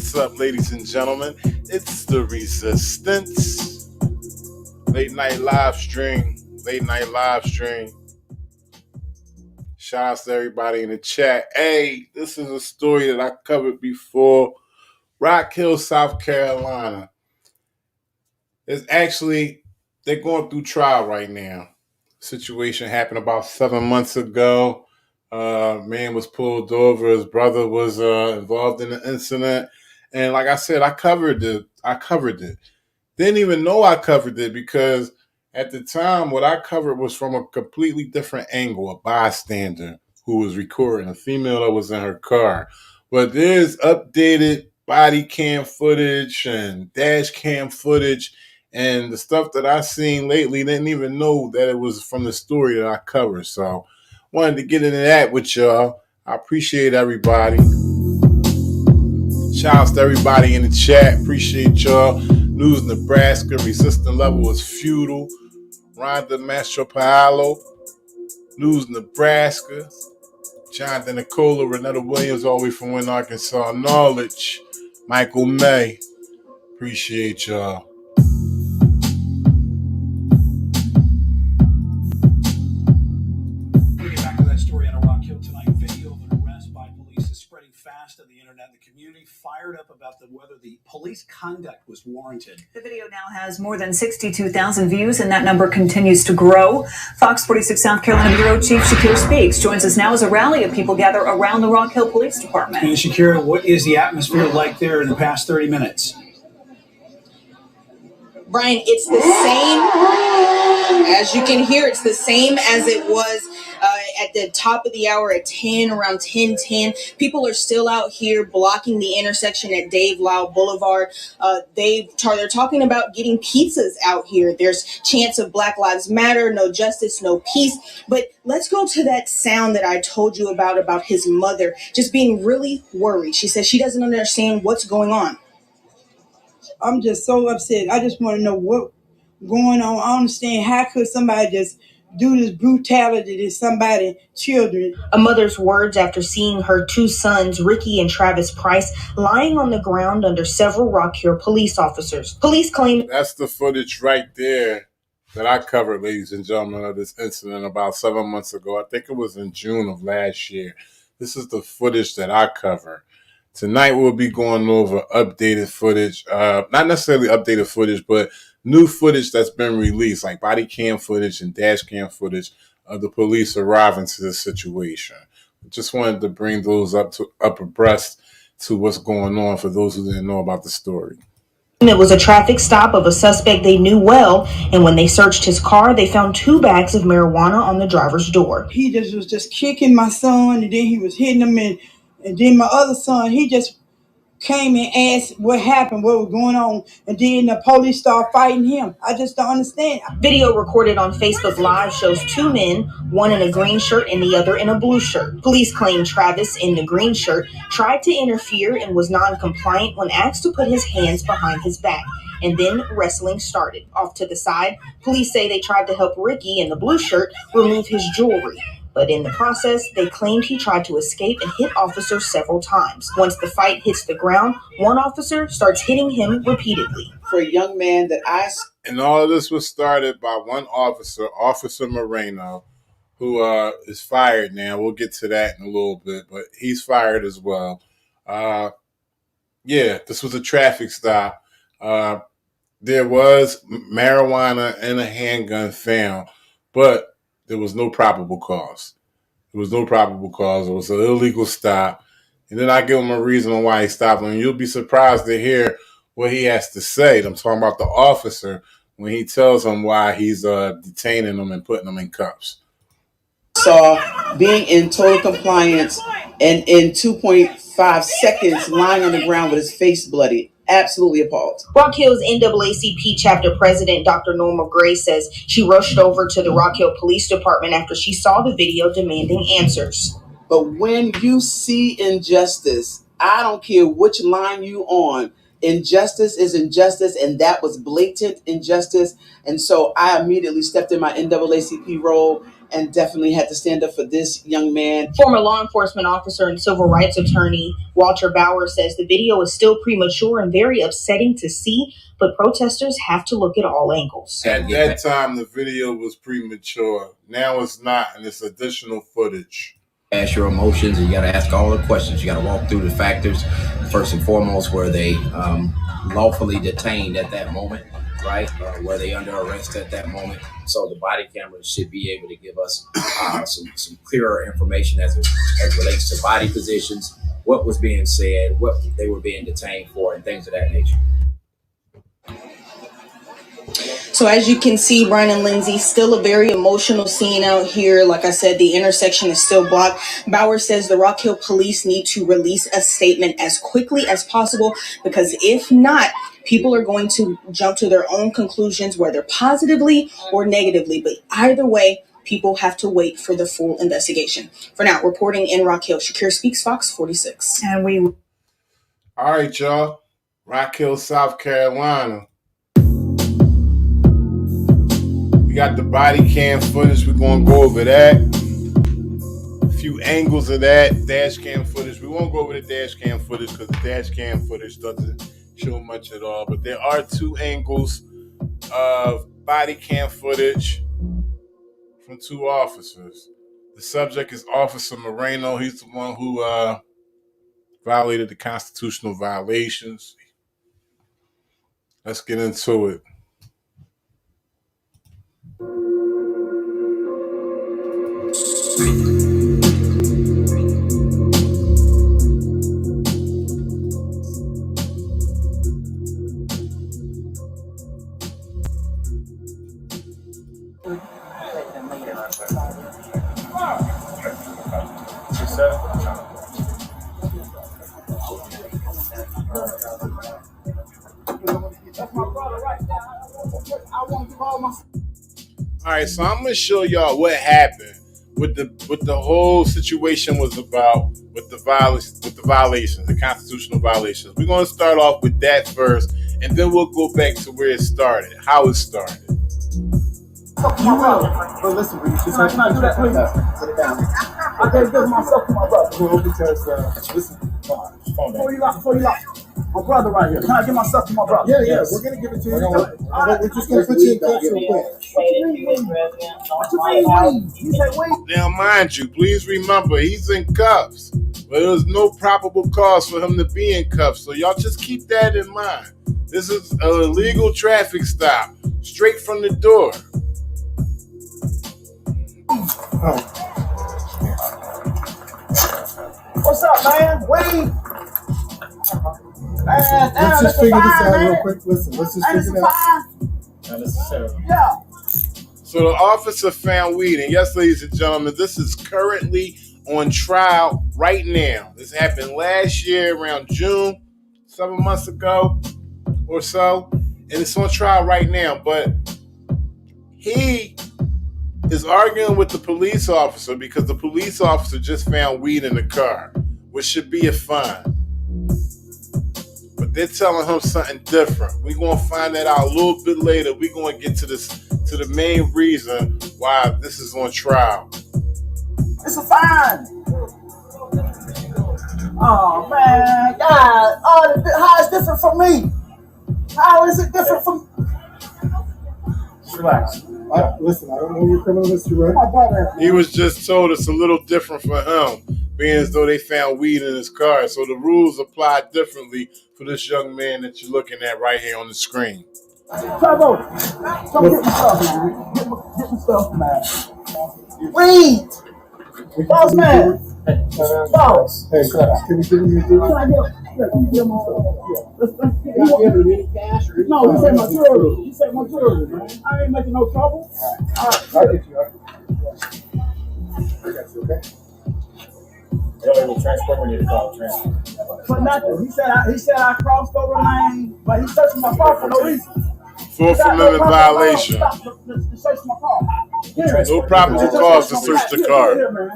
What's up, ladies and gentlemen? It's the Resistance late night live stream. Shout out to everybody in the chat. Hey, this is a story that I covered before. Rock Hill, South Carolina. They're going through trial right now. Situation happened about 7 months ago. Man was pulled over. His brother was involved in the incident. And like I said, I covered it. Didn't even know I covered it because at the time, what I covered was from a completely different angle, a bystander who was recording, a female that was in her car. But there's updated body cam footage and dash cam footage, and the stuff that I seen lately didn't even know that it was from the story that I covered. So wanted to get into that with y'all. I appreciate everybody. Shouts to everybody in the chat. Appreciate y'all. News Nebraska. Resistant level is futile. Rhonda Mastropaolo. News Nebraska. Jonathan Nicola. Renetta Williams, all the way from Wynn, Arkansas. Knowledge. Michael May. Appreciate y'all. Of the internet and the community fired up about whether the police conduct was warranted. The video now has more than 62,000 views, and that number continues to grow. Fox 46 South Carolina Bureau Chief Shakir Speaks joins us now as a rally of people gather around the Rock Hill Police Department. And Shakir, what is the atmosphere like there in the past 30 minutes? Brian, it's the same, as you can hear, it's the same as it was at the top of the hour at 10, around 10:10. People are still out here blocking the intersection at Dave Lyle Boulevard. They're talking about getting pizzas out here. There's chants of Black Lives Matter, no justice, no peace. But let's go to that sound that I told you about his mother just being really worried. She says she doesn't understand what's going on. I'm just so upset. I just want to know what's going on. I don't understand, how could somebody just do this brutality to somebody's children? A mother's words after seeing her two sons, Ricky and Travis Price, lying on the ground under several Rock Hill police officers. Police claim that's the footage right there that I covered, ladies and gentlemen, of this incident about 7 months ago. I think it was in June of last year. This is the footage that I covered. Tonight we'll be going over updated footage, not necessarily updated footage, but new footage that's been released, like body cam footage and dash cam footage of the police arriving to this situation. Just wanted to bring those up abreast to what's going on for those who didn't know about the story. It was a traffic stop of a suspect they knew well, and when they searched his car, they found 2 bags of marijuana on the driver's door. He was just kicking my son, and then he was hitting him, and then my other son, he just came and asked what happened, what was going on, and then the police started fighting him. I just don't understand. Video recorded on Facebook Live shows 2 men, one in a green shirt and the other in a blue shirt. Police claim Travis, in the green shirt, tried to interfere and was non-compliant when asked to put his hands behind his back. And then wrestling started. Off to the side, police say they tried to help Ricky, in the blue shirt, remove his jewelry. But in the process, they claimed he tried to escape and hit officers several times. Once the fight hits the ground, one officer starts hitting him repeatedly. For a young man that And all of this was started by one officer, Officer Moreno, who is fired now. We'll get to that in a little bit, but he's fired as well. This was a traffic stop. There was marijuana and a handgun found, but there was no probable cause. It was an illegal stop. And then I give him a reason on why he stopped him. You'll be surprised to hear what he has to say. I'm talking about the officer when he tells him why he's detaining him and putting him in cuffs. saw being in total compliance and in 2.5 seconds lying on the ground with his face bloody. Absolutely appalled. Rock Hill's NAACP chapter president, Dr. Norma Gray, says she rushed over to the Rock Hill Police Department after she saw the video demanding answers. But when you see injustice, I don't care which line you on, Injustice is injustice, and that was blatant injustice. And so I immediately stepped in my NAACP role and definitely had to stand up for this young man. Former law enforcement officer and civil rights attorney Walter Bauer says the video is still premature and very upsetting to see, but protesters have to look at all angles. At that time, the video was premature. Now it's not, and it's additional footage. Ask your emotions, and you got to ask all the questions. You got to walk through the factors. First and foremost, were they lawfully detained at that moment, right? Were they under arrest at that moment? So the body cameras should be able to give us some clearer information as it relates to body positions, what was being said, what they were being detained for, and things of that nature. So as you can see, Brian and Lindsay, still a very emotional scene out here. Like I said, the intersection is still blocked. Bauer says the Rock Hill police need to release a statement as quickly as possible, because if not, people are going to jump to their own conclusions, whether positively or negatively. But either way, people have to wait for the full investigation. For now, reporting in Rock Hill, Shakir Speaks, Fox 46. And we... All right, y'all. Rock Hill, South Carolina. We got the body cam footage. We're going to go over that. A few angles of that dash cam footage. We won't go over the dash cam footage because the dash cam footage doesn't show much at all. But there are two angles of body cam footage from two officers. The subject is Officer Moreno. He's the one who violated the constitutional violations. Let's get into it. All right, so I'm gonna show y'all what happened, what the whole situation was about, with the violations, the constitutional violations. We're gonna start off with that first, and then we'll go back to where it started, how it started. You will. But listen, just like put it down. I gave this myself to my brother. Well, because listen, phone down. Before you lock. My brother right here. Can I give myself to my brother? Yeah, yes. We're gonna give it to you. We're just gonna put you in cuffs real quick. What you mean? You say wait. Now, mind you, please remember he's in cuffs, but there's no probable cause for him to be in cuffs. So y'all just keep that in mind. This is an illegal traffic stop, straight from the door. What's up, man? Wait. Let's just figure this out real quick. Listen, let's just figure it out. Not necessarily. Yeah. So the officer found weed, and yes, ladies and gentlemen, this is currently on trial right now. This happened last year around June, 7 months ago or so, and it's on trial right now. But he is arguing with the police officer because the police officer just found weed in the car, which should be a fine. But they're telling him something different. We're going to find that out a little bit later. We're going to get to the main reason why this is on trial. It's a fine. Oh, man. God. How is it different from me? How is it different from... Relax. Listen, I don't know your criminal history, right? My brother. He was just told it's a little different for him, being as though they found weed in his car. So the rules apply differently for this young man that you're looking at right here on the screen. Trevor, come get my stuff, man. Get my stuff, man. Wait! Boss, man! Boss! Hey, can we give him your food? Can I get my stuff? No, he said my jewelry. He said my jewelry, man. I ain't making no trouble. All right. I'll get you. I got you, okay? Y'all able to transport when you need to call transport? For nothing. He said I crossed over lane, but he searched my car for no reason. Fourth Amendment violation. To search my car. No probable cause to search the car. Here, man.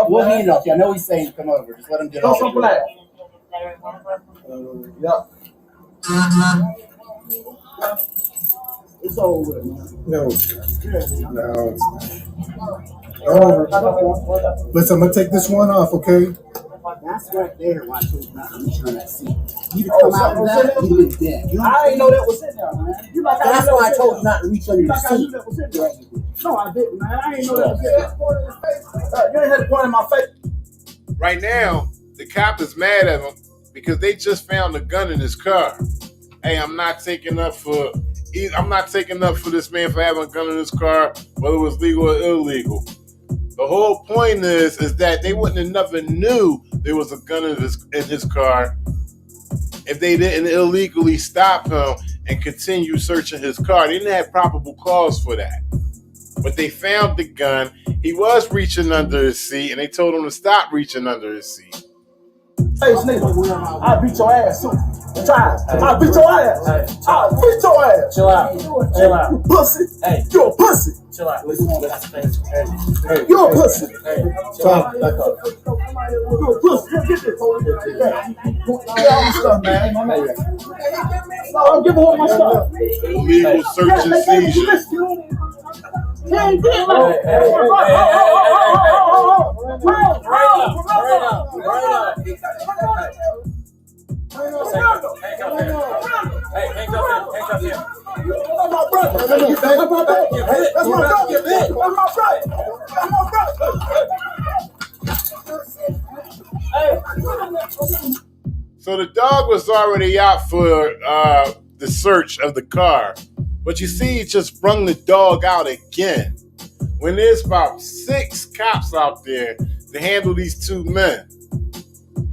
We'll hand off you. I know he's saying come over. Just let him get off. Yeah. It's over with, man. No. No, it's not. Over. Listen, I'm gonna take this one off, okay? That's right there. Why I told you not to reach on that seat. You to come out of that, you been dead. I didn't know that was in there, man. That's why I told you not to reach under your seat. No, I didn't, man. I didn't know that was in there. You ain't had to point in my face. Right now, the cop is mad at him because they just found a gun in his car. Hey, I'm not taking up for this man for having a gun in his car, whether it was legal or illegal. The whole point is that they wouldn't have never knew there was a gun in his car if they didn't illegally stop him and continue searching his car. They didn't have probable cause for that. But they found the gun. He was reaching under his seat, and they told him to stop reaching under his seat. Hey, nigga, I'll beat your ass too. Try. I'll beat your ass. I'll beat your ass. Chill out. Chill out. You pussy. Hey. You're a pussy. Chill out. Hey. You're a pussy. Hey. Chill out. Back up. You're a pussy. Get this. Get all my stuff, man. I'll give away my stuff. Illegal search and seizure. So the dog was already out for the search of the car. But you see, he just brung the dog out again. When there's about 6 cops out there to handle these 2 men.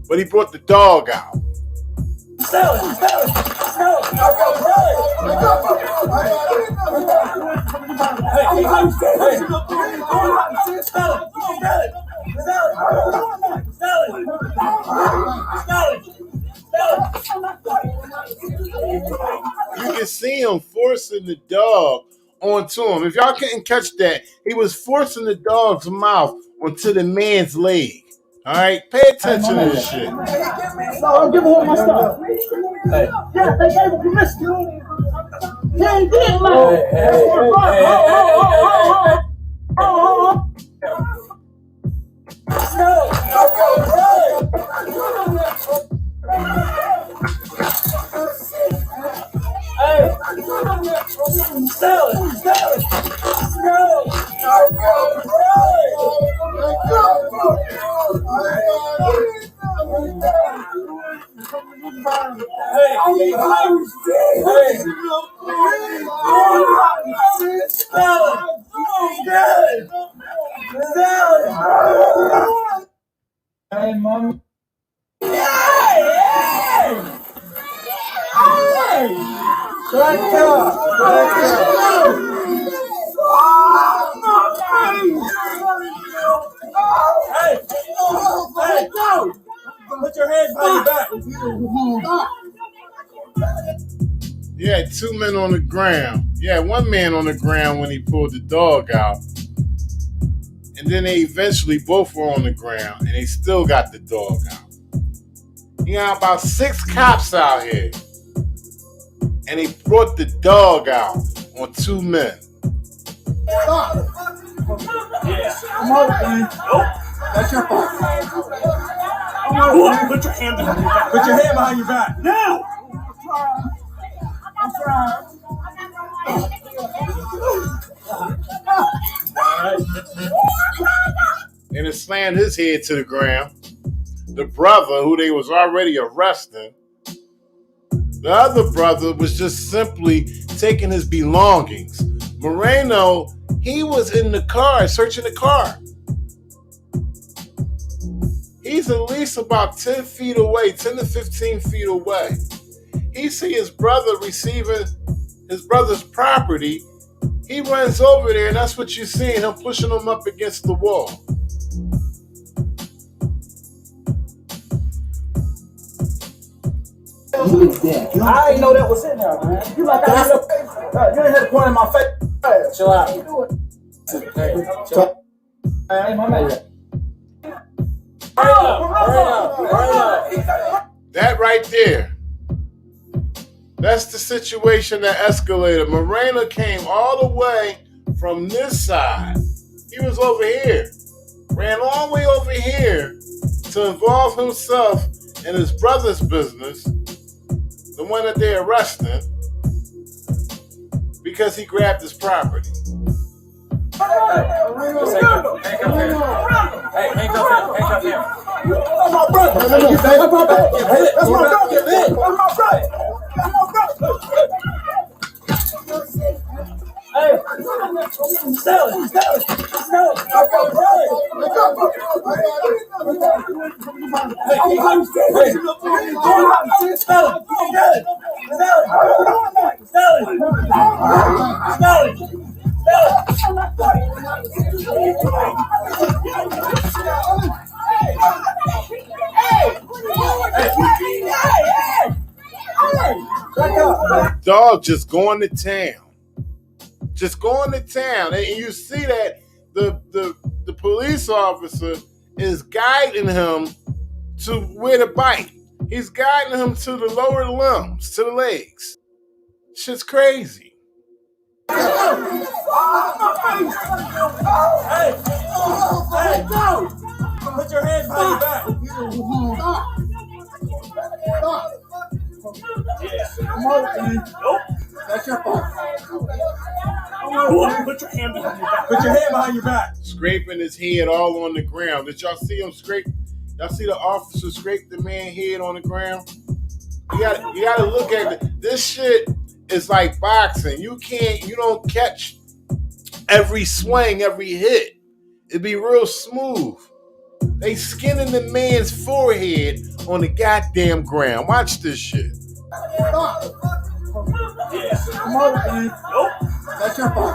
But he brought the dog out. You can see him forcing the dog onto him. If y'all couldn't catch that, he was forcing the dog's mouth onto the man's leg. All right, pay attention to this shit. No, I'm giving away my stuff. Hey. Yeah, they gave him permission. He ain't did nothing. Hey, mom. Put your hands behind your back. You had 2 men on the ground. You had 1 man on the ground when he pulled the dog out. And then they eventually both were on the ground and they still got the dog out. You got about 6 cops out here. And they brought the dog out on 2 men. Stop. Yeah. I'm over, man. Nope. That's your fault. Put your hand behind your back. Put your hand behind your back. Now! I'm trying. And it slammed his head to the ground. The brother, who they was already arresting, the other brother was just simply taking his belongings. Moreno, he was in the car, searching the car. He's at least about 10 feet away, 10 to 15 feet away. He see his brother receiving his brother's property. He runs over there, and that's what you're seeing, him pushing him up against the wall. I didn't know that was in there, man. You like you ain't had to point in my face. Chill out. Hey, chill out. Hey, my man. Hurry up. That right there. That's the situation that escalated. Moreno came all the way from this side. He was over here. Ran all the way over here to involve himself in his brother's business, the one that they arrested, because he grabbed his property. Hey, handcuff him. That's my brother. That's my brother. That's my brother. That's my brother. Hey, sell it. Dog just going to town. Just going to town. And you see that the police officer is guiding him to where to bite. He's guiding him to the lower limbs, to the legs. Shit's crazy. Hey, Put your hands behind your back. Nope. That's your fault. Put your hand behind your back. Put your hand behind your back. Scraping his head all on the ground. Did y'all see him scrape? Y'all see the officer scrape the man's head on the ground? You gotta look at it. This shit is like boxing. You don't catch every swing, every hit. It'd be real smooth. They skinning the man's forehead on the goddamn ground. Watch this shit. Nope. That's your fault.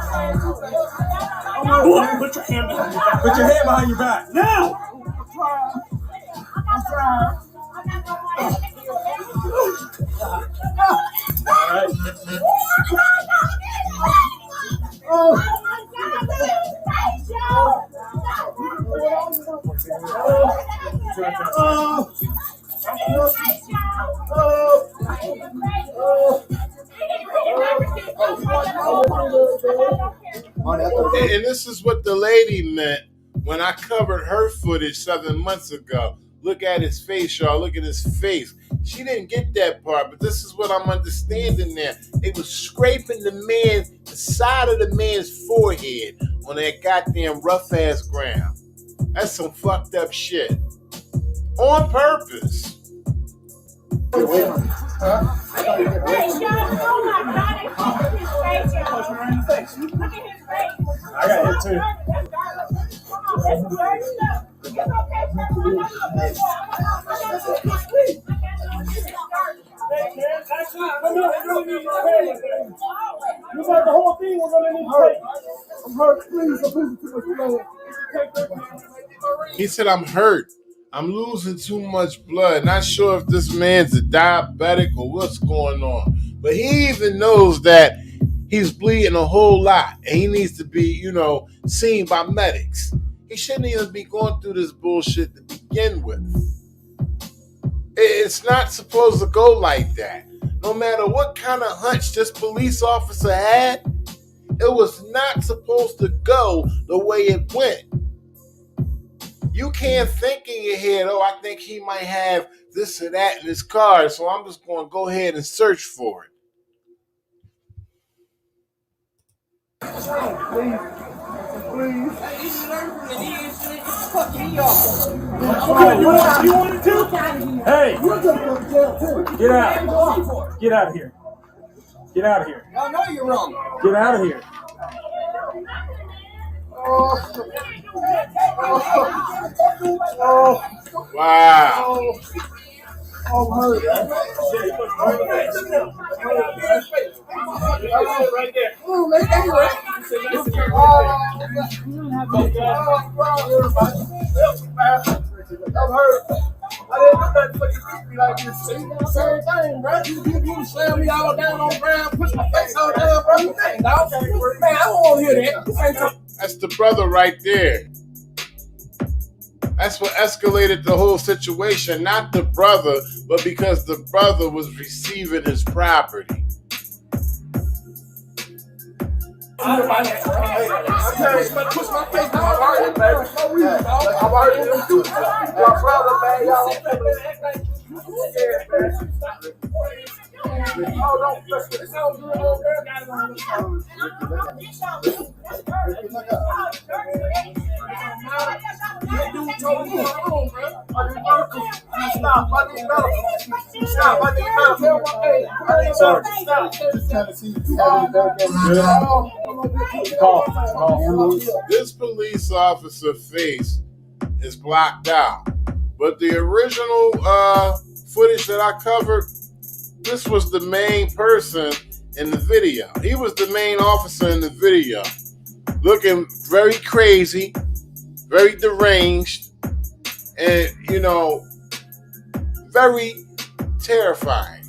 Put your hand behind your back. Put your hand behind your back. Now! I'm trying. All right. And this is what the lady meant when I covered her footage 7 months ago. Look at his face, y'all. Look at his face. She didn't get that part, but this is what I'm understanding there. They was scraping the side of the man's forehead on that goddamn rough-ass ground. That's some fucked up shit. On purpose. I got hit too. You got the whole thing. We're gonna need to take. I'm hurt. Please, I'm losing too much blood. He said, I'm hurt. I'm losing too much blood. Not sure if this man's a diabetic or what's going on. But he even knows that he's bleeding a whole lot. And he needs to be, seen by medics. He shouldn't even be going through this bullshit to begin with. It's not supposed to go like that. No matter what kind of hunch this police officer had, it was not supposed to go the way it went. You can't think in your head, I think he might have this or that in his car, so I'm just going to go ahead and search for it. You wanted to? Hey! Get out. Get out of here. Get out of here. I know you're wrong. Get out of here. Wow. I'm hurt. Right there. I'm hurt. I didn't do nothing for you to treat me like this. Same thing, bro. You slam me all down on the ground, push my face all down, bro. Man, I don't want to hear that. That's the brother right there. That's what escalated the whole situation. Not the brother, but because the brother was receiving his property. This police officer face is blocked out, but the original footage that I covered, this was the main person in the video. He was the main officer in the video, looking very crazy, very deranged, and very terrifying.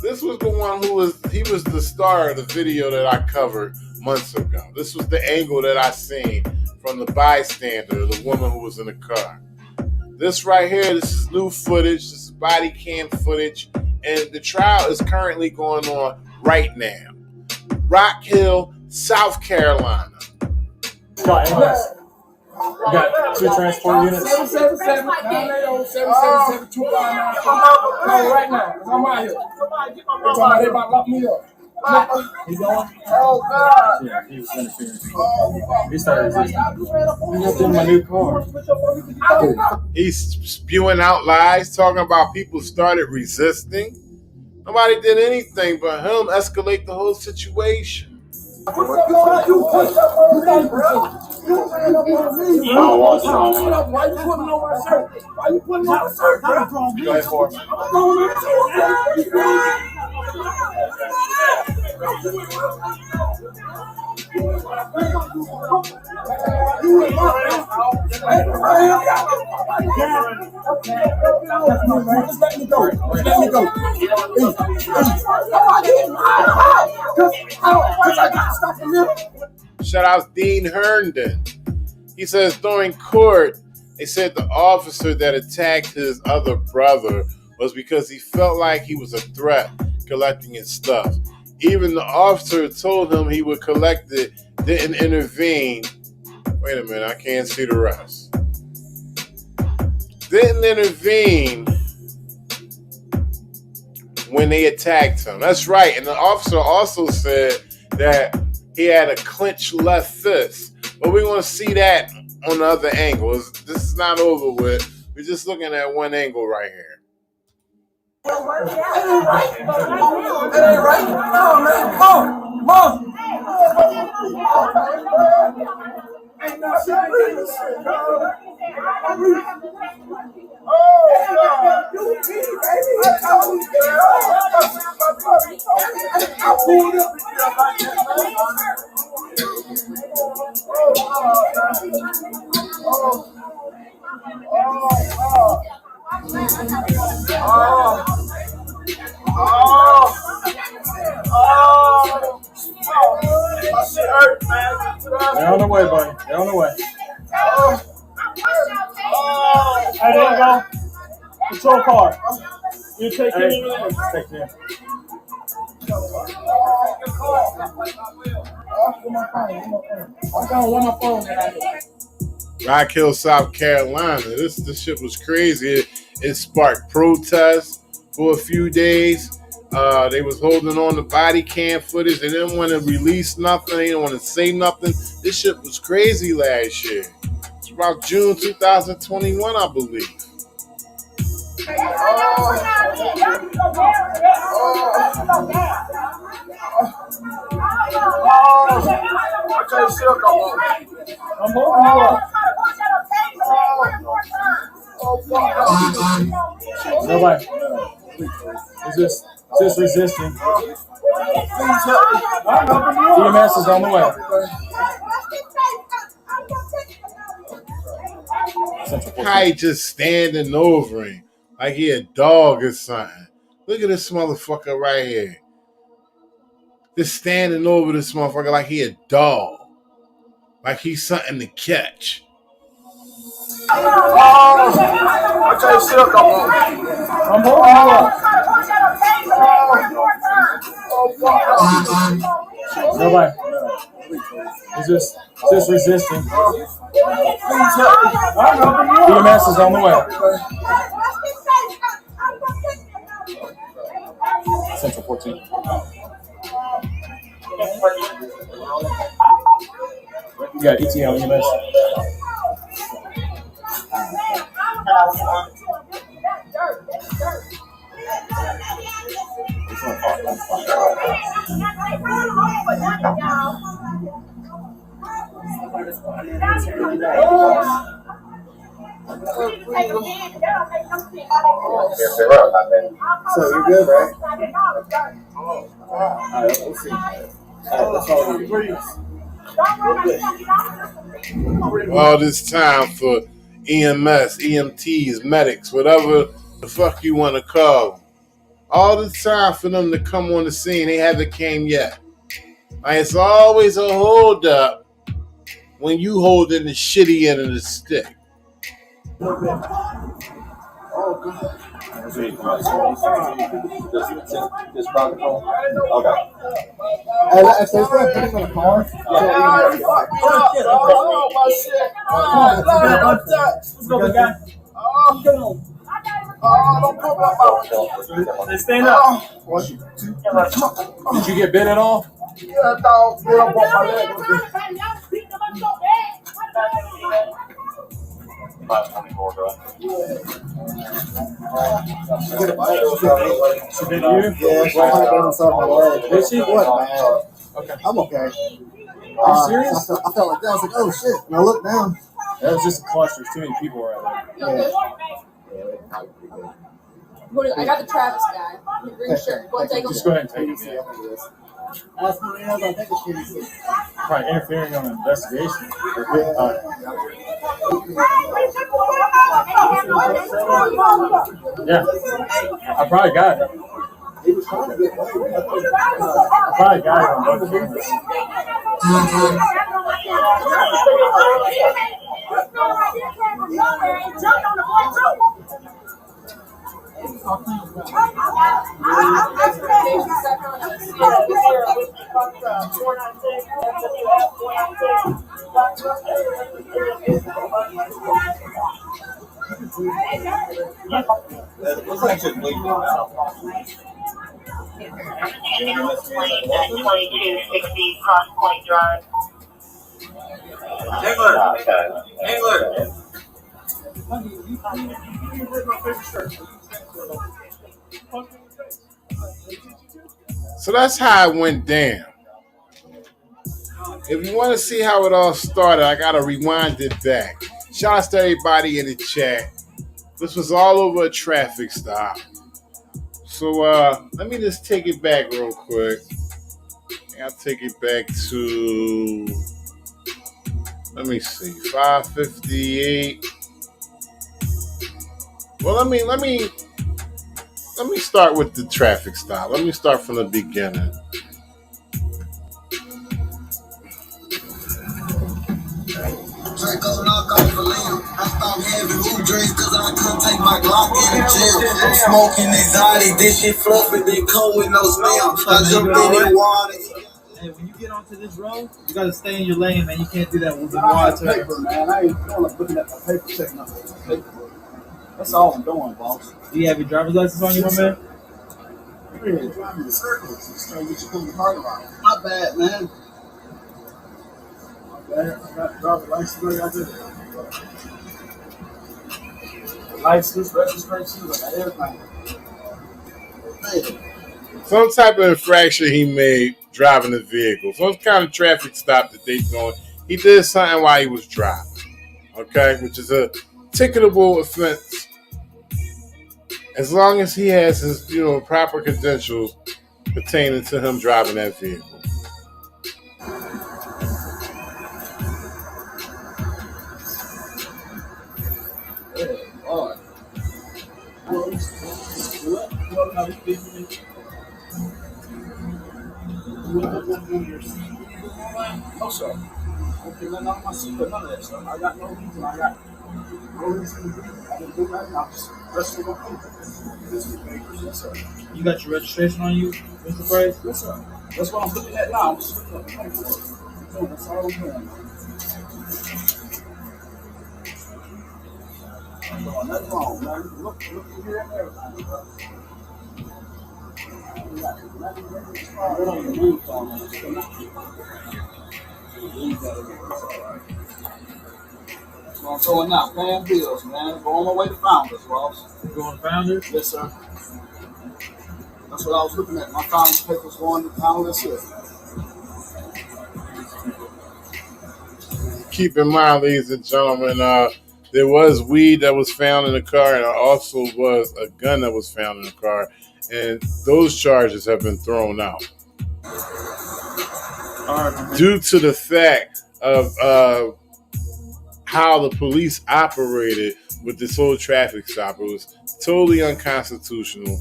This was the one he was the star of the video that I covered months ago. This was the angle that I seen from the bystander, the woman who was in the car. This right here, this is new footage, this is body cam footage, and the trial is currently going on right now. Rock Hill, South Carolina. Scott, you got 2 transport units? 777 right now. I'm out here. They about to lock me up. He's going? Oh, God. Yeah, he was interfering. He started resisting. He got in my new car. He's spewing out lies, talking about people started resisting. Nobody did anything but him escalate the whole situation. Why you putting on my shirt? Why you putting on my shirt, bro? Go ahead for it. Just let me go. Just let me go. Shout out Dean Herndon. He says during court, they said the officer that attacked his other brother was because he felt like he was a threat collecting his stuff. Even the officer told him he would collect it, didn't intervene. Wait a minute, I can't see the rest. Didn't intervene when they attacked him. That's right. And the officer also said that he had a clenched left fist. But we're going to see that on the other angle. This is not over with. We're just looking at one angle right here. It ain't right. It ain't right. No, man. Come on. Ain't no shit. They're on the way, buddy. They're on the way. Hey, there you go. Patrol car. You take care of it. Take care. Rock Hill, South Carolina. This shit was crazy. It sparked protests for a few days. They was holding on to body cam footage. They didn't want to release nothing. They didn't want to say nothing. This shit was crazy last year. It's about June 2021, I believe. Nobody. It's just resisting. EMS is on the way. How he just standing over him like he a dog or something. Look at this motherfucker right here. Just standing over this motherfucker like he a dog. Like he's something to catch. I can't sit up no more. I'm holding you up. Nobody. He's just resisting. EMS is on the way. Central 14. You got ETA on EMS. So you're good, right? Alright, we'll see. That's all we All this time for EMS, EMTs, medics, whatever the fuck you want to call them. All this time for them to come on the scene. They haven't came yet. Like, it's always a hold up when you holding the shitty end of the stick. Oh, God. This protocol? Okay. If there's no thing on the car, Let's go, big guy. Stand up. Did you get bit at all? yeah, dog, get up on my leg. 524, bro. She bit you? Yeah, she might have been inside my leg. Did she? What, man? Okay. I'm okay. Are you serious? I felt like that. I was like, oh shit. And I looked down. That was just a cluster. There's too many people right there. I got the Travis guy. Green shirt. Go take him. Just go ahead and take it. Yeah. That's what I think it's shitty. Probably interfering on an investigation. Yeah. I probably got it. He was trying to get away. I probably got it on both cameras. Looks like she's bleeding out. 2260 Cross Point Drive. Engler! So that's how it went down. If you want to see how it all started, I gotta rewind it back. Shouts to everybody in the chat. This was all over a traffic stop. So let me just take it back real quick. I'll take it back to, let me see, 558. Well, let me start with the traffic stop. Let me start from the beginning. Draco knock off a limb. I stop having who drinks cause I couldn't take my Glock in the gym. I'm smoking exotic, this shit fluffy, then come with no smell. I jump in the water. Hey, when you get onto this road, you gotta stay in your lane, man. You can't do that with the water. Paper, man. I ain't looking at my paper, checking out the paper. That's all I'm doing, boss. Do you have your driver's license on you, my man? Yeah, driving in circles. Just trying to get you from the car around. Not bad, man. I got driver's license. I got this. License, registration, I got everything. Hey. Some type of infraction he made driving the vehicle. Some kind of traffic stop that they doing. He did something while he was driving. Okay, which is a ticketable offense. As long as he has his, proper credentials pertaining to him driving that vehicle. Oh, sir. Okay, none of my secret, none of that stuff. I got no reason. I got No reason to be. I didn't do nothing. I'm just resting on paper. This is papers, yes, sir. You got your registration on you, Mr. Price? Yes, sir. That's what I'm looking at now. I'm just looking at the paperwork. So that's all I'm doing. I'm doing nothing wrong, man. Look here and everything. What on your move on, man? So I'm going now, paying bills, man. Going my way to Founders, boss. You going to Founders? Yes, sir. That's what I was looking at. My Founders papers going to Founders here. Keep in mind, ladies and gentlemen, there was weed that was found in the car, and there also was a gun that was found in the car, and those charges have been thrown out due to the fact of how the police operated with this whole traffic stop. It was totally unconstitutional,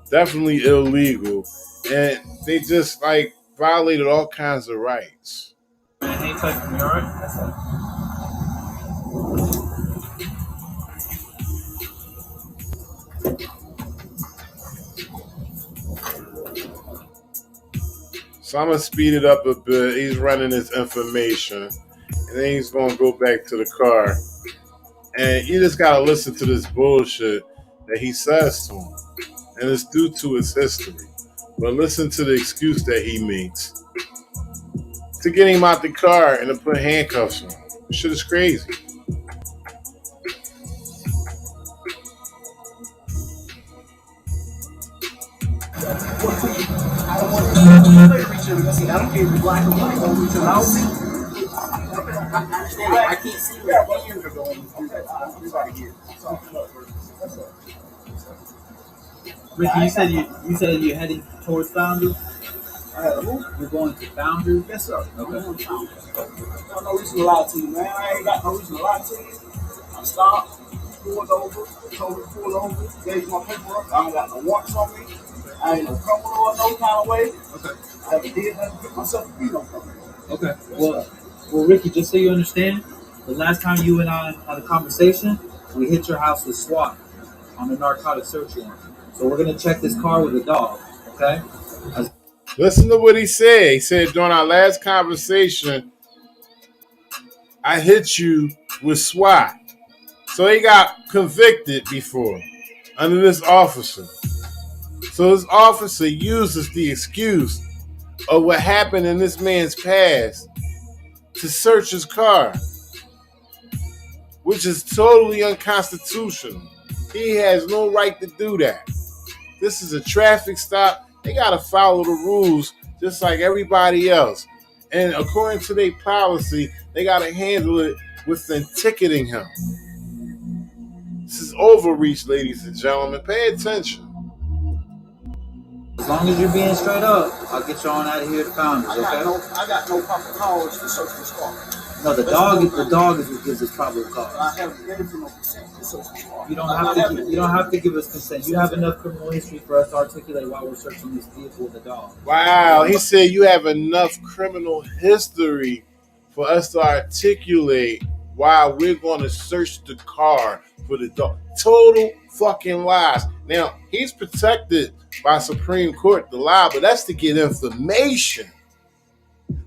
definitely illegal, and they just violated all kinds of rights. Man, ain't touching me, all right? So I'm going to speed it up a bit. He's running his information, and then he's going to go back to the car. And you just got to listen to this bullshit that he says to him. And it's due to his history. But listen to the excuse that he makes to get him out the car and to put handcuffs on him. Shit is crazy. I don't want to reach him. See, I don't care if you're black or white. I don't reach him. I don't see. I understand. I can't see where the hands are going. Everybody here. Ricky, you said you're heading towards Founders? You're going to Founders? Yes, sir. Okay. I got no reason to lie to you, man. I ain't got no reason to lie to you. I stopped, pulled over, told me to pull over, gave my paperwork. I don't got no warrants on me. I ain't no criminal or no kind of way. Okay. I haven't did nothing to get myself to be no criminal. Okay. Well, Ricky, just so you understand, the last time you and I had a conversation, we hit your house with SWAT on a narcotic search warrant. So we're gonna check this car with a dog. Okay. Listen to what he said. He said during our last conversation, I hit you with SWAT. So he got convicted before under this officer. So this officer uses the excuse of what happened in this man's past to search his car, which is totally unconstitutional. He has no right to do that. This is a traffic stop. They got to follow the rules just like everybody else. And according to their policy, they got to handle it within ticketing him. This is overreach, ladies and gentlemen. Pay attention. As long as you're being straight up, I'll get you on out of here to Founders, okay? I got no proper knowledge to search this car. No, the dog is what gives us probable cause. I haven't given you no consent to search this car. You don't have to give us consent. You have enough criminal history for us to articulate why we're searching this vehicle with a dog. Wow, he said you have enough criminal history for us to articulate why we're going to search the car for the dog. Total fucking lies. Now, he's protected by Supreme Court to lie, but that's to get information.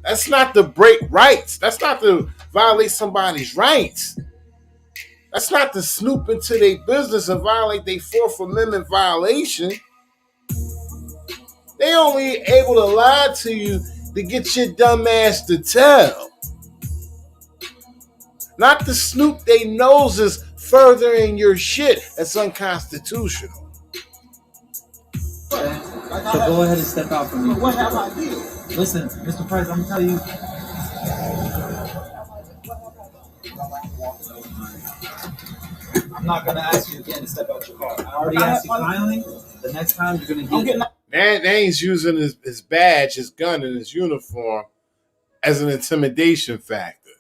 That's not to break rights. That's not to violate somebody's rights. That's not to snoop into their business and violate their Fourth Amendment violation. They only able to lie to you to get your dumb ass to tell. Not to snoop their noses further in your shit. That's unconstitutional. So go ahead and step out from me. What have I did? Listen, Mr. Price, I'm gonna tell you. I'm not gonna ask you again to step out your car. I already asked you kindly. The next time you're gonna get it. Now he's using his badge, his gun, and his uniform as an intimidation factor.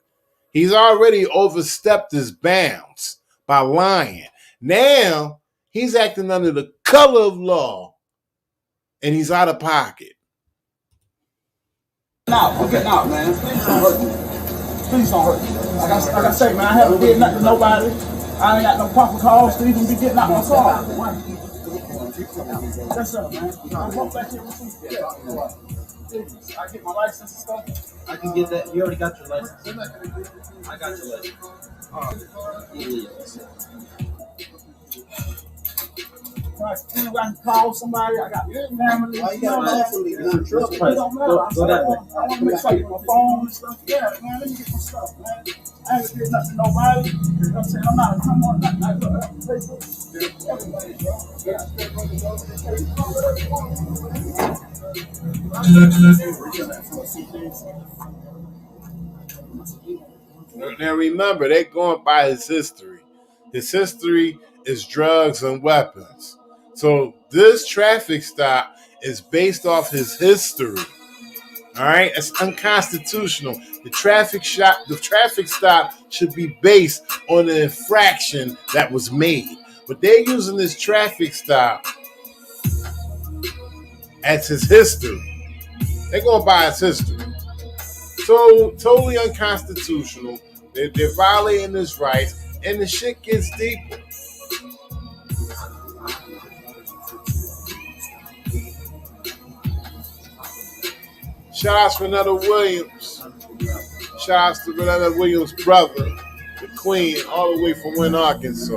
He's already overstepped his bounds by lying. Now he's acting under the color of law, and he's out of pocket. Now, now, man. Please don't hurt me. Please don't hurt me. Like I say, man, I haven't did nothing to nobody. I ain't got no proper calls to even be getting out my car. Yes, sir, man. I'm both back here with you. Yeah. I get my license and stuff. I can get that. You already got your license. I got your license. Yes. Right. Anyway, I can call somebody. I got family. Why you gotta call somebody? You want trouble? It don't matter. Go that way. I want to make sure I get my phone and stuff. Yeah, man, let me get my stuff, man. I ain't gonna get nothing to nobody. You know what I'm saying? I'm not a come on, nothing. I go to Facebook. Everybody, bro. Now remember, they're going by his history. His history is drugs and weapons. So this traffic stop is based off his history. All right, it's unconstitutional. The traffic stop should be based on the infraction that was made. But they're using this traffic stop as his history. They're going by his history. So totally unconstitutional. They're violating his rights, and the shit gets deeper. Shout out to Renetta Williams. Shout out to Renetta Williams' brother, the Queen, all the way from Wynn, Arkansas.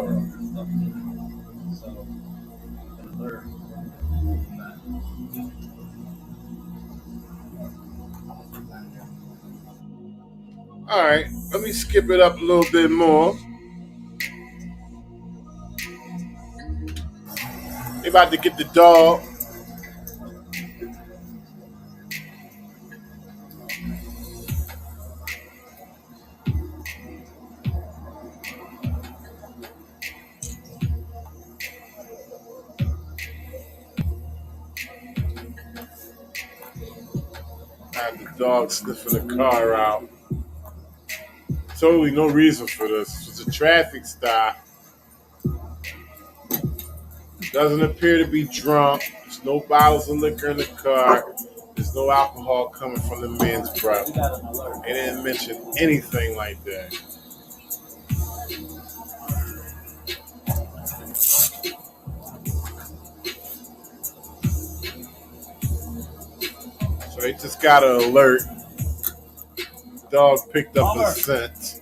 All right, let me skip it up a little bit more. They about to get the dog. Had the dog sniffing the car out. Totally no reason for this. It's a traffic stop. Doesn't appear to be drunk. There's no bottles of liquor in the car. There's no alcohol coming from the man's breath. They didn't mention anything like that. So they just got an alert. Dog picked up a scent.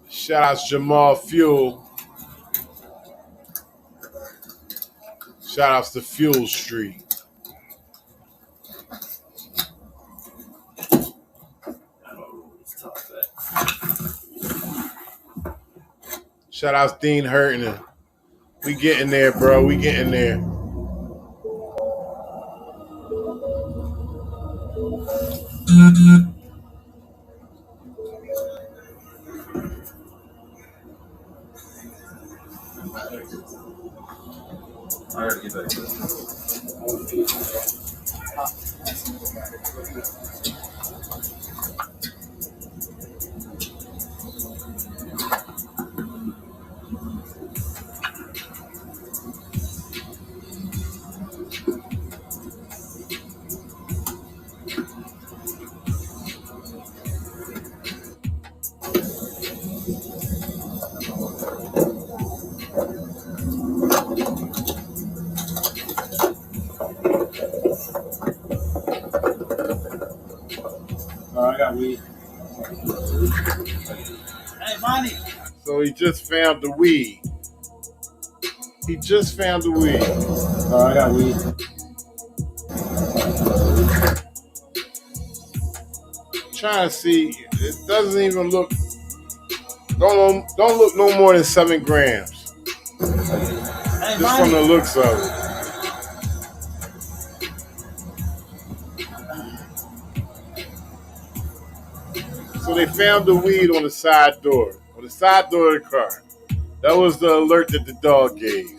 Shout out Jamal Fuel. Shout outs to Fuel Street. Shout outs Dean Hurton. We getting there, bro. We getting there. I gotta get back to this. I got weed. Hey, Monty. So he just found the weed. He just found the weed. I got weed. Trying to see. It doesn't even look. Don't look no more than 7 grams. Hey, Just from the looks of it. So they found the weed on the side door. On the side door of the car. That was the alert that the dog gave.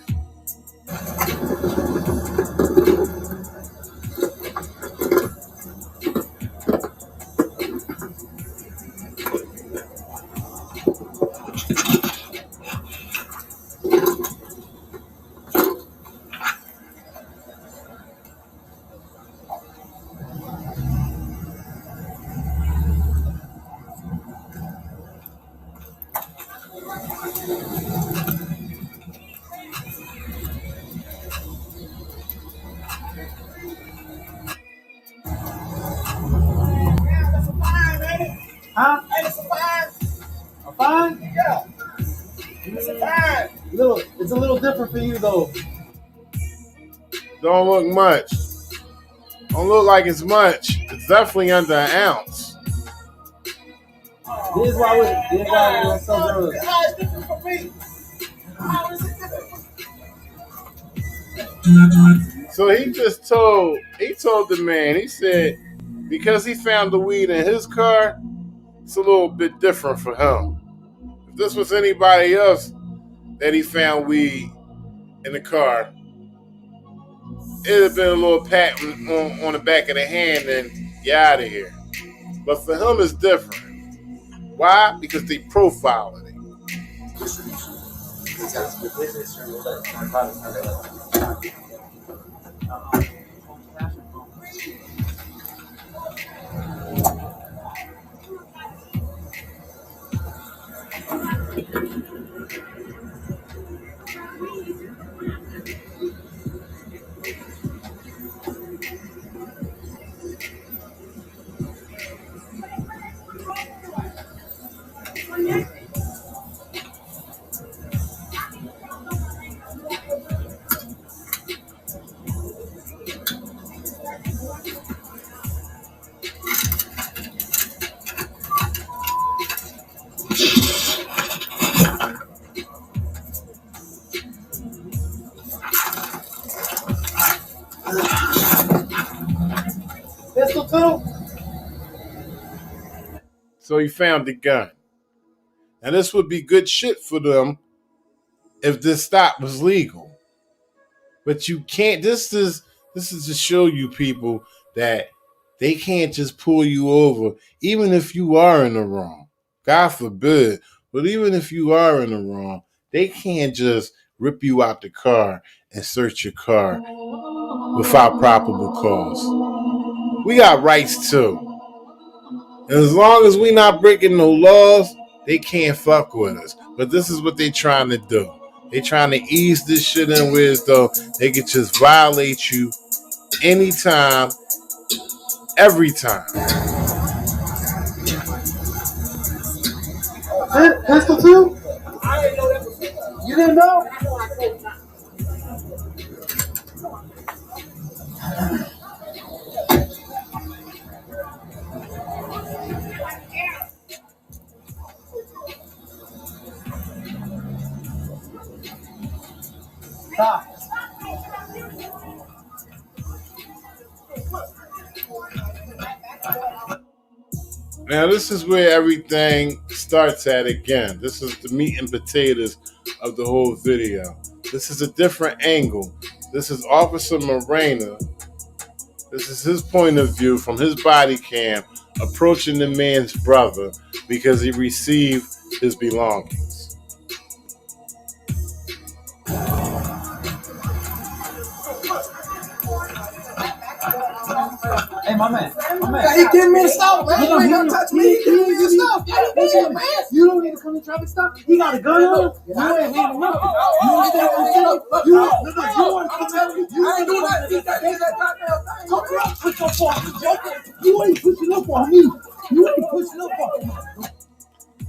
Huh? Hey, it's a fine. A fine? Yeah. It's a fine. It's a little different for you though. Don't look much. Don't look like it's much. It's definitely under an ounce. This is why we were so early. How is it different for me? How is it different for me? So he told the man, he said, because he found the weed in his car, it's a little bit different for him. If this was anybody else that he found weed in the car, it'd have been a little pat on the back of the hand and you're out of here. But for him, it's different. Why? Because they profiling it. Pistol too? So he found the gun. Now this would be good shit for them if this stop was legal. But you can't. This is to show you people that they can't just pull you over, even if you are in the wrong. God forbid. But even if you are in the wrong, they can't just rip you out the car and search your car without probable cause. We got rights too. And as long as we not breaking no laws, they can't fuck with us. But this is what they trying to do. They trying to ease this shit in where as though they could just violate you anytime, every time. Pistol too? You didn't know? Stop. Now this is where everything starts at again. This is the meat and potatoes of the whole video. This is a different angle. This is Officer Morena. This is his point of view from his body cam approaching the man's brother because he received his belongings. Hey, my man. He giving me a stop, man. You ain't gonna touch me. He giving me a stop. You don't need to come to traffic stop. He got a gun on him. You ain't handing him up. You want to come at me? You ain't doing that. Don't put your phone. You ain't pushing up on me. You ain't pushing up on me.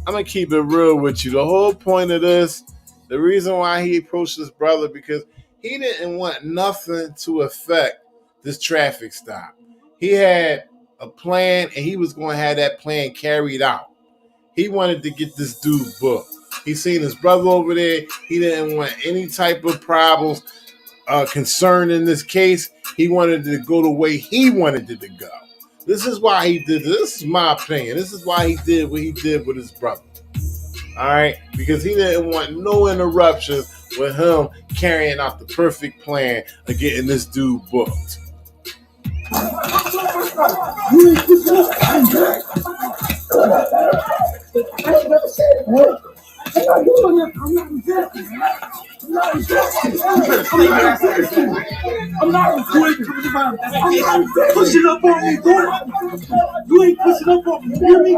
I'm going to keep it real with you. The whole point of this, the reason why he approached his brother, because he didn't want nothing to affect this traffic stop. He had a plan, and he was going to have that plan carried out. He wanted to get this dude booked. He seen his brother over there. He didn't want any type of problems, concern in this case. He wanted it to go the way he wanted it to go. This is why he did this. This is my opinion. This is why he did what he did with his brother. All right? Because he didn't want no interruptions with him carrying out the perfect plan of getting this dude booked. I'm not pushing up on me, boy. You ain't pushing up on me. You hear me?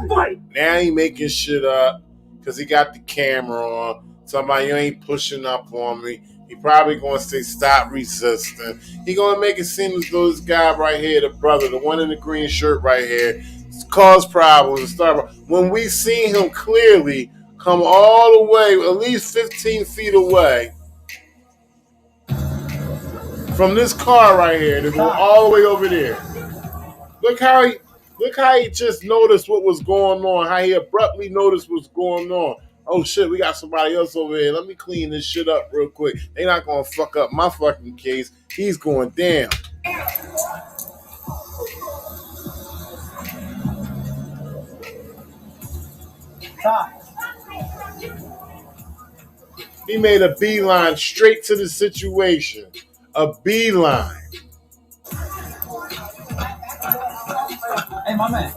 Fight. Now he making shit up because he got the camera on. Somebody, you ain't pushing up on me. He probably going to say, stop resisting. He going to make it seem as though this guy right here, the brother, the one in the green shirt right here, is cause problems and start. When we see him clearly come all the way, at least 15 feet away from this car right here, to go all the way over there. Look how he just noticed what was going on. How he abruptly noticed what's going on. Oh shit, we got somebody else over here. Let me clean this shit up real quick. They not gonna fuck up my fucking case. He's going down. He made a beeline straight to the situation. A beeline. Hey, my man.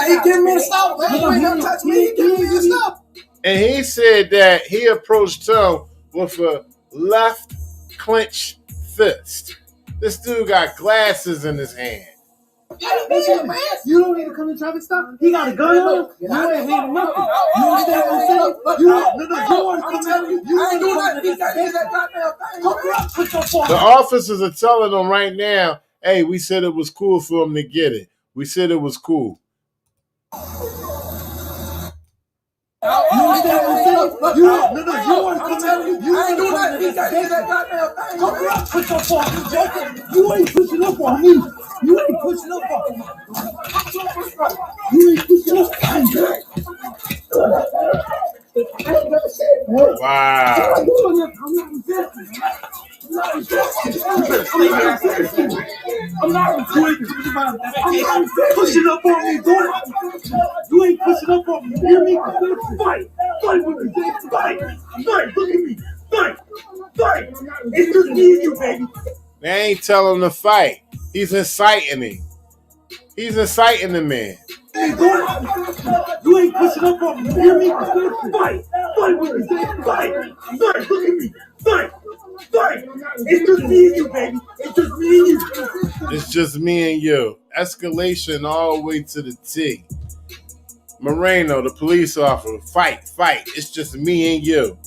He giving me a stop, man. You ain't gonna touch me. He giving me a stop. And he said that he approached him with a left clenched fist. This dude got glasses in his hand. Listen, man. You don't need to come to traffic stop. He got a gun on him. You ain't handing nothing. You understand what I'm saying? You want to come out. You ain't doing that. The officers are telling him right now, hey, we said it was cool for him to get it. We said it was cool. You understand what I'm saying? You want to come out. You ain't doing that. He got that goddamn thing. Come up with your fucking jacket. You ain't pushing up on me. You ain't pushing up on me. You ain't pushing up on me. Wow. I'm not pushing up on me, boy. You ain't pushing up on me. You hear me? Fight. Fight with me. Fight. Fight. Look at me. Fight. Fight. It's just me and you, baby. They ain't telling him to fight. He's inciting him. He's inciting the man. You ain't pushing up on me. You hear me? Fight. Fight with me. Fight. Fight. Look at me. Fight. Fight. It's just me and you, baby. It's just me and you. It's just me and you. Escalation all the way to the T. Moreno, the police officer, fight. It's just me and you.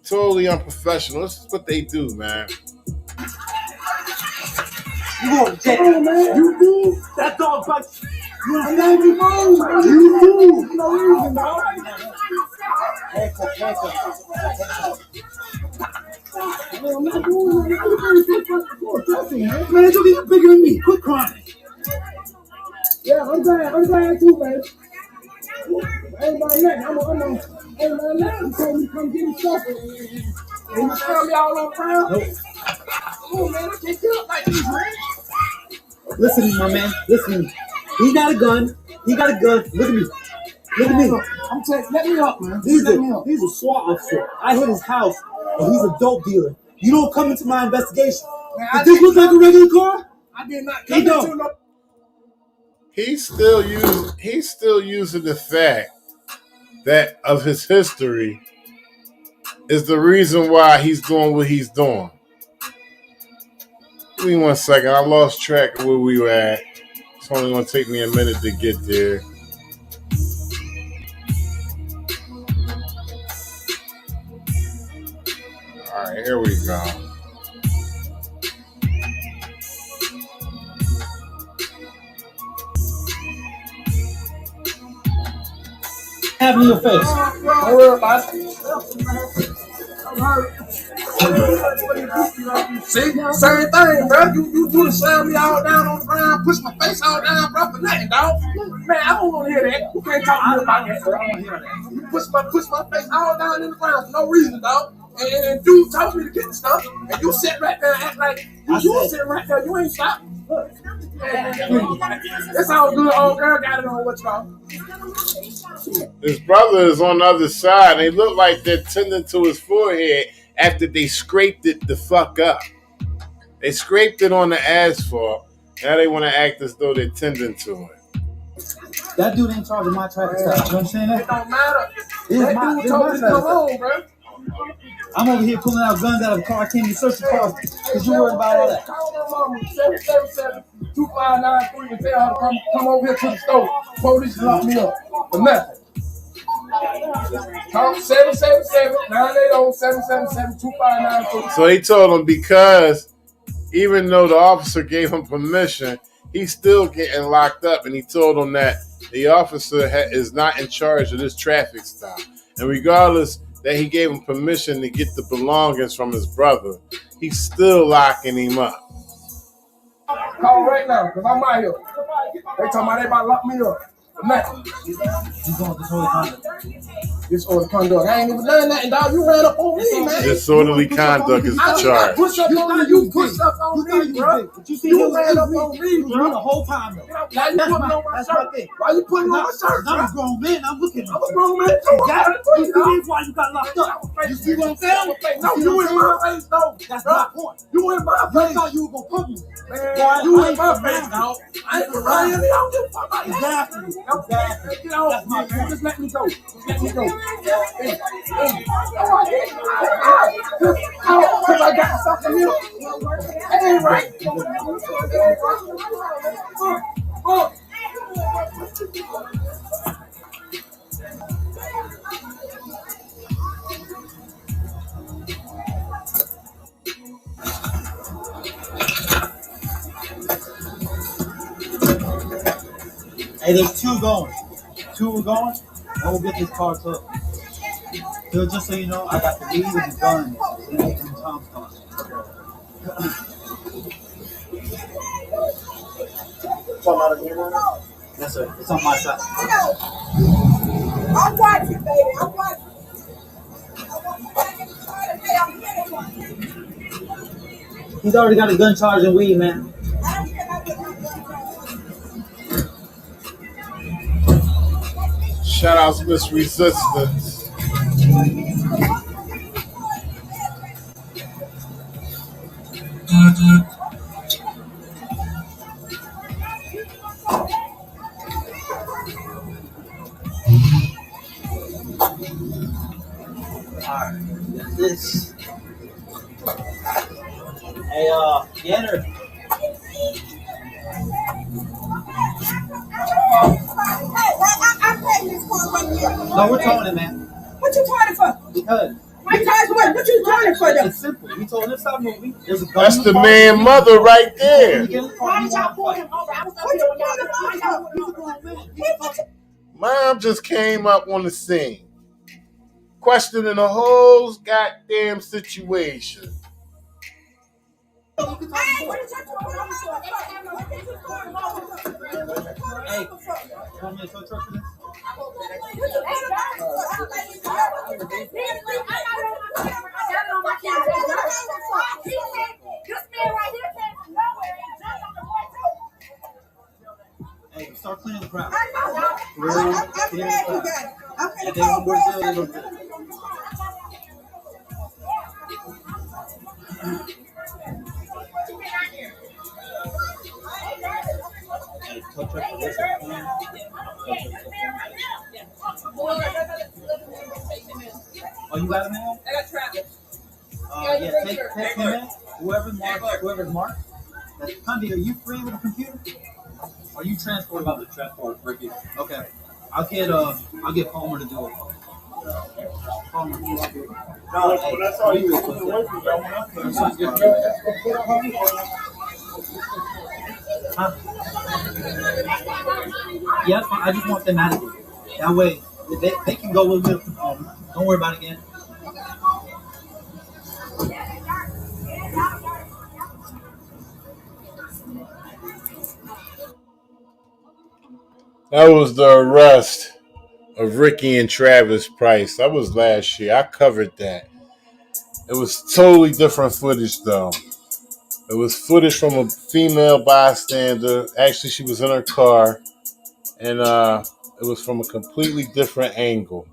Totally unprofessional. This is what they do, man. You going to jail, man. You do. That dog bites. You understand me? You do. No reason, dog. Man, don't get bigger than me. Quit crying. Yeah, I'm glad too, man. Ain't my neck. I'm ain't my neck. You told me to come get me stuff. And you smell me all on the ground? Nope. Come on, man. I can't get up like this, man. Listen to me, my man. Listen to me. He got a gun. Look at me. I'm saying, let me up, man. He's a SWAT officer. I hit his house, and he's a dope dealer. You don't come into my investigation. Does this look like a regular car? I did not come into no. He's still using the fact that of his history is the reason why he's doing what he's doing. Give me 1 second. I lost track of where we were at. It's only going to take me a minute to get there. All right, here we go. Have in your face. Don't worry about it. See, same thing, bro. You do the slam me all down on the ground, push my face all down, bro, for nothing, dog. Man, I don't want to hear that. You can't talk to me about that, bro. I don't want to hear that. You push my face all down in the ground for no reason, dog. And dude told me to get the stuff, and you sit right there and act like you sit right there. You ain't stopped. That's all good. Old girl got it on what y'all. His brother is on the other side. They look like they're tending to his forehead after they scraped it the fuck up. They scraped it on the asphalt. Now they want to act as though they're tending to it. That dude ain't charging my traffic stop. You understand that? It don't matter. That dude told me to come on, bro. I'm over here pulling out guns out of the car. I can't even search the car because you're worried about all that. Call my mama, 777-2593 and tell her to come over here to the store. Police locked me up for nothing. Call 777-980-777-2593. So he told him because even though the officer gave him permission, he's still getting locked up, and he told him that the officer is not in charge of this traffic stop. And regardless that he gave him permission to get the belongings from his brother, he's still locking him up. Call right now, because I'm out here. They talking about they about to lock me up. Nothing. He's going disorderly conduct. Disorderly conduct. I ain't even done nothing, dog. You ran up on me, man. Disorderly conduct is the charge. Push up on you pushed up on me, bro. You ran up on me, bro. The whole time, though. Now you putting on my shirt. Why you putting on my shirt? I'm a grown man. I'm looking at you. I'm a grown man, too. You see why you got locked up. You see what I'm saying? No, you in my face, though. That's my point. You in my face. I thought you were going to put me. Man, you in my face, dog. I ain't lying. I don't give a fuck about that. Exactly. Get off me, man. Just let me go. Just let me go. Because I got something here. That ain't right. Hey, there's two going. Two are going. I will get this car took. So just so you know, I got the weed and the gun in Tom's car. Yes, sir. It's on my side. I'm watching, baby. I'm watching. He's already got a gun charge and weed, man. Shout out to Miss Resistance. Alright, this. Hey, Yanner. No, we're towing it, man. What you trying it for? Because. My car's what? What you trying it for, though? It's simple. We told him to stop moving. There's a gun. That's the man mother right there. Mom just came up on the scene, questioning the whole goddamn situation. Hey, want me to tow truck for this? Hey, start cleaning the crowd. Oh, you got it, man? I got Travis. Yeah, take him in. Whoever's marked. Cundy, are you free with a computer? Are you transported by the transport, Ricky? Okay. I'll get Palmer to do it. Palmer, you want to do it? No, that's all you Huh? Yeah, that's fine. I just want them out of here. That way, they can go with it. Don't worry about it again. That was the arrest of Ricky and Travis Price. That was last year. I covered that. It was totally different footage, though. It was footage from a female bystander. Actually, she was in her car, and it was from a completely different angle.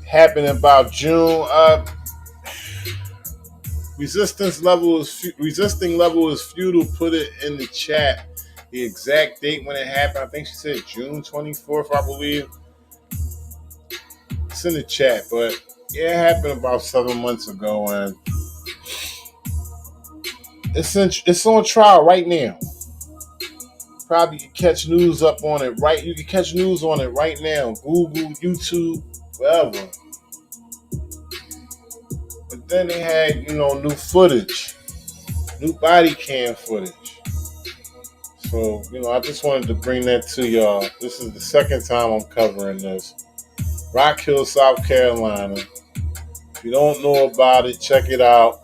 Happened about June. Resisting level is futile. Put it in the chat. The exact date when it happened. I think she said June 24th, I believe. It's in the chat, but yeah, it happened about 7 months ago, and it's on trial right now. Probably you can catch news up on it right. You can catch news on it right now. Google, YouTube, wherever. But then they had, new footage. New body cam footage. So, I just wanted to bring that to y'all. This is the second time I'm covering this. Rock Hill, South Carolina. If you don't know about it, check it out.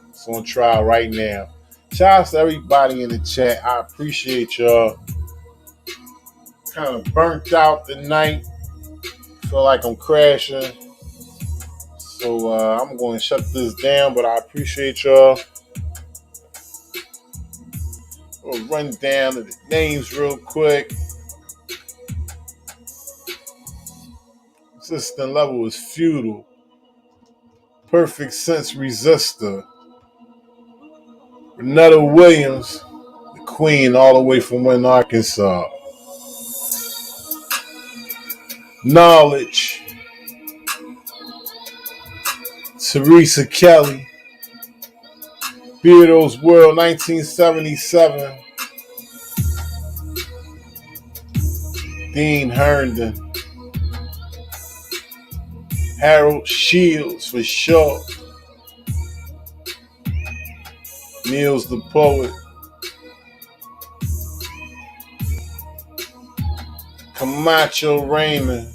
It's on trial right now. Shout out to everybody in the chat. I appreciate y'all. Kind of burnt out tonight. Feel like I'm crashing. So I'm going to shut this down, but I appreciate y'all. We'll run down the names real quick. Assistant level is Feudal. Perfect Sense Resistor. Renetta Williams, the Queen, all the way from Wynn, Arkansas. Knowledge. Teresa Kelly. Beardo's World, 1977. Dean Herndon. Harold Shields for sure. Niels the Poet. Camacho Raymond.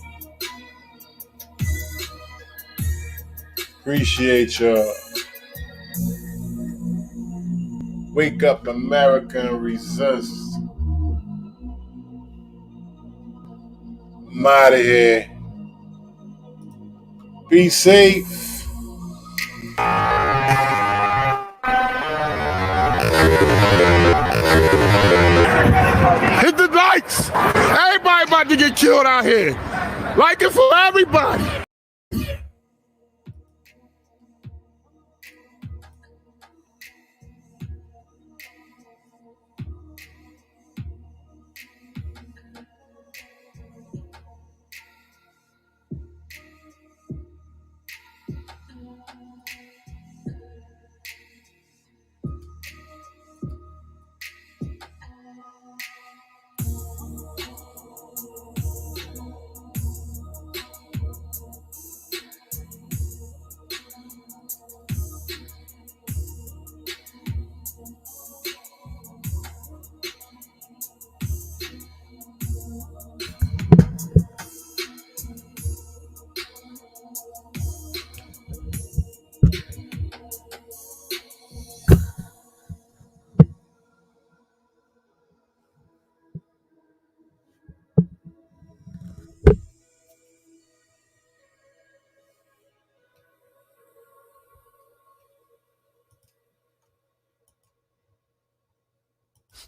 Appreciate y'all. Wake up America and resist. I'm out of here. Be safe. Hit the lights. Everybody about to get killed out here. Like it for everybody.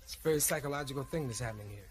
It's a very psychological thing that's happening here.